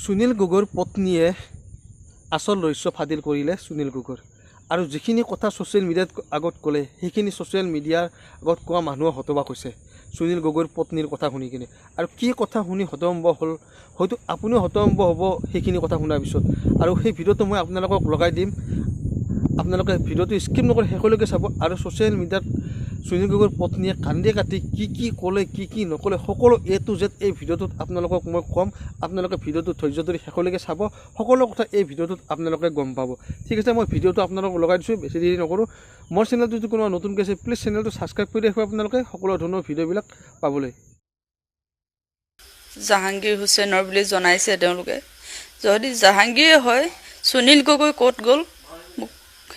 সুনীল গগৈৰ পত্নীয়ে আচল ৰহস্য ফাদিল কৰিলে সুনীল গগৈৰ আৰু যিখিনি কথা ছ'চিয়েল মিডিয়াত আগত ক'লে সেইখিনি ছ'চিয়েল মিডিয়াৰ আগত কোৱা মানুহে হতবাক হৈছে সুনীল গগৈৰ পত্নীৰ কথা শুনি কিনে আৰু কি কথা শুনি হতভম্ব হ'ল হয়তো আপুনিও হতভম্ব হ'ব সেইখিনি কথা শুনাৰ পিছত আৰু সেই ভিডিঅ'টো মই আপোনালোকক লগাই দিম আপোনালোকে ভিডিঅ'টো স্কিপ নকৰি শেষলৈকে চাব আৰু ছ'চিয়েল মিডিয়াত সুনীল গগৈৰ পত্নীয়ে কান্দি কাটি কি ক'লে কি নক'লে সকলো A to Z এই ভিডিঅ'টোত আপোনালোকক মই ক'ম আপোনালোকে ভিডিঅ'টো ধৈৰ্য ধৰি শেষলৈকে চাব সকলো কথা এই ভিডিঅ'টোত আপোনালোকে গম পাব ঠিক আছে মই ভিডিঅ'টো আপোনালোকক লগাই দিছোঁ বেছি দেৰি নকৰোঁ মোৰ চেনেলটো যদি কোনোবা নতুনকৈ আছে প্লিজ চেনেলটো ছাবস্ক্ৰাইব কৰি ৰাখিব আপোনালোকে সকলো ধৰণৰ ভিডিঅ'বিলাক পাবলৈ জাহাংগীৰ হুছেইনৰ বুলি জনাইছে তেওঁলোকে যদি জাহাংগীৰে হয় সুনীল গগৈ ক'ত গ'ল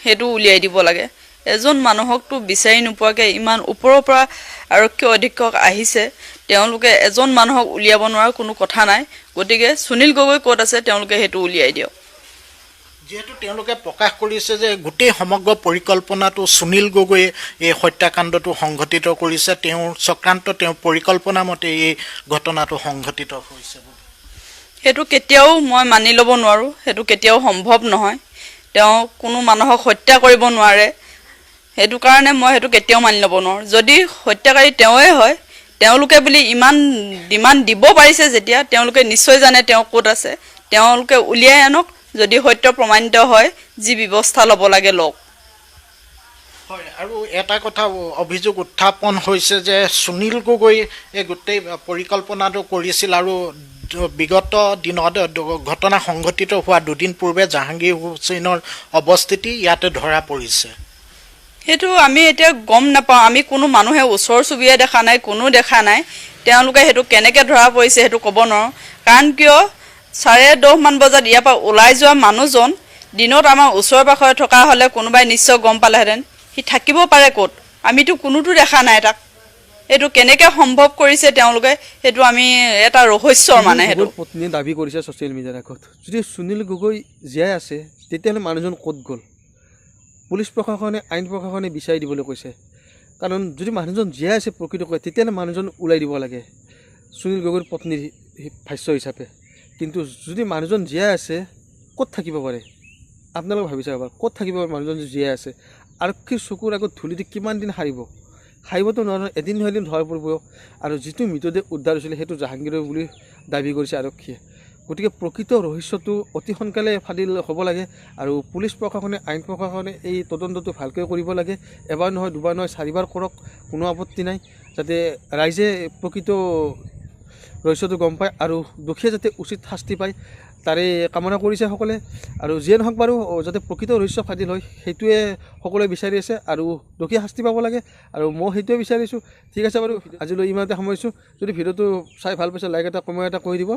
হেতু উলিয়াই দিব লাগে এজন মানুহকটো বিচাৰি নোপোৱাকৈ ইমান ওপৰৰ পৰা আৰক্ষী অধীক্ষক আহিছে তেওঁলোকে এজন মানুহক উলিয়াব নোৱাৰা কোনো কথা নাই গতিকে সুনীল গগৈ ক'ত আছে তেওঁলোকে হেতু উলিয়াই দিয়ক যেহেতু তেওঁলোকে প্ৰকাশ কৰিছে যে গোটেই সমগ্ৰ পৰিকল্পনাটো সুনীল গগৈয়ে এই হত্যাকাণ্ডটো সংঘটিত কৰিছে তেওঁৰ চক্ৰান্ত তেওঁৰ পৰিকল্পনা মতে এই ঘটনাটো সংঘটিত হৈছে হেতু কেতিয়াও মই মানি ল'ব নোৱাৰো হেতু কেতিয়াও সম্ভৱ নহয় তেওঁ কোনো মানুহক হত্যা কৰিব নোৱাৰে হেতু কাৰণে মই হেতু কেতিয়াও মানি ল'ব নোৱাৰো যদি হত্যাকাৰী তেওঁই হয় তেওঁলোকে বুলি ইমান ডিমান্ড দিব পাৰিছে যেতিয়া তেওঁলোকে নিশ্চয় জানে তেওঁ ক'ত আছে তেওঁলোকে উলিয়াই আনক যদি সত্য প্ৰমাণিত হয় যি ব্যৱস্থা ল'ব লাগে লওক হয় আৰু এটা কথা অভিযোগ উত্থাপন হৈছে যে সুনীল গগৈ এই গোটেই পৰিকল্পনাটো কৰিছিল আৰু বিগত দিনত ঘটনা সংঘটিত হোৱা দুদিন পূৰ্বে জাহাংগীৰ হুছেইনৰ অৱস্থিতি ইয়াতে ধৰা পৰিছে হেতু আমি এতিয়া গম নাপাওঁ আমি কোনো মানুহে ওচৰ চুবুৰীয়া দেখা নাই কোনো দেখা নাই তেওঁলোকে হেতু কেনেকৈ ধৰা পৰিছে হেতু ক'ব নোৱাৰো কাৰণ কিয় 10:30 মান বজাত ইয়াৰ পৰা ওলাই যোৱা মানুহজন দিনত আমাৰ ওচৰ পাখৰে থকা হ'লে কোনোবাই নিশ্চয় গম পালেহেঁতেন সি থাকিব পাৰে ক'ত আমিতো কোনোটো দেখা নাই তাক এটো কেনেকৈ সম্ভৱ কৰিছে তেওঁলোকে হেতু আমি এটা ৰহস্যৰ মানে হেতু পত্নী দাবী কৰিছে ছ'চিয়েল মিডিয়াৰ আগত যদি সুনীল গগৈ জীয়াই আছে তেতিয়াহ'লে মানুহজন ক'ত গ'ল পুলিচ প্ৰশাসনে আইন প্ৰশাসনে বিচাৰি দিবলৈ কৈছে কাৰণ যদি মানুহজন জীয়াই আছে প্ৰকৃতকৈ তেতিয়াহ'লে মানুহজন ওলাই দিব লাগে সুনীল গগৈৰ পত্নীৰ ভাষ্য হিচাপে কিন্তু যদি মানুহজন জীয়াই আছে ক'ত থাকিব পাৰে আপোনালোকে ভাবি চাব ক'ত থাকিব মানুহজন জীয়াই আছে আৰক্ষীৰ চকুৰ আগত ধূলি দি কিমান দিন সাৰিবতো নোৱাৰে এদিন নহয় এদিন ধৰা পৰিব আৰু যিটো মৃতদেহ উদ্ধাৰ হৈছিলে সেইটো জাহাংগীৰৰ বুলি দাবী কৰিছে আৰক্ষীয়ে গতিকে প্ৰকৃত ৰহস্যটো অতি সোনকালে ফাদিল হ'ব লাগে আৰু পুলিচ প্ৰশাসনে আইন প্ৰশাসনে এই তদন্তটো ভালকৈ কৰিব লাগে এবাৰ নহয় দুবাৰ নহয় 4বাৰ কৰক কোনো আপত্তি নাই যাতে ৰাইজে প্ৰকৃত ৰহস্যটো গম পায় আৰু দোষীয়ে যাতে উচিত শাস্তি পায় তাৰে কামনা কৰিছে সকলে আৰু যিয়ে নহওক বাৰু যাতে প্ৰকৃত ৰহস্য ফাদিল হয় সেইটোৱে সকলোৱে বিচাৰি আছে আৰু দোষীয়ে শাস্তি পাব লাগে আৰু মই সেইটোৱে বিচাৰিছোঁ ঠিক আছে বাৰু আজিলৈ ইমানতে সামৰিছোঁ যদি ভিডিঅ'টো চাই ভাল পাইছে লাইক এটা কমেণ্ট এটা কৰি দিব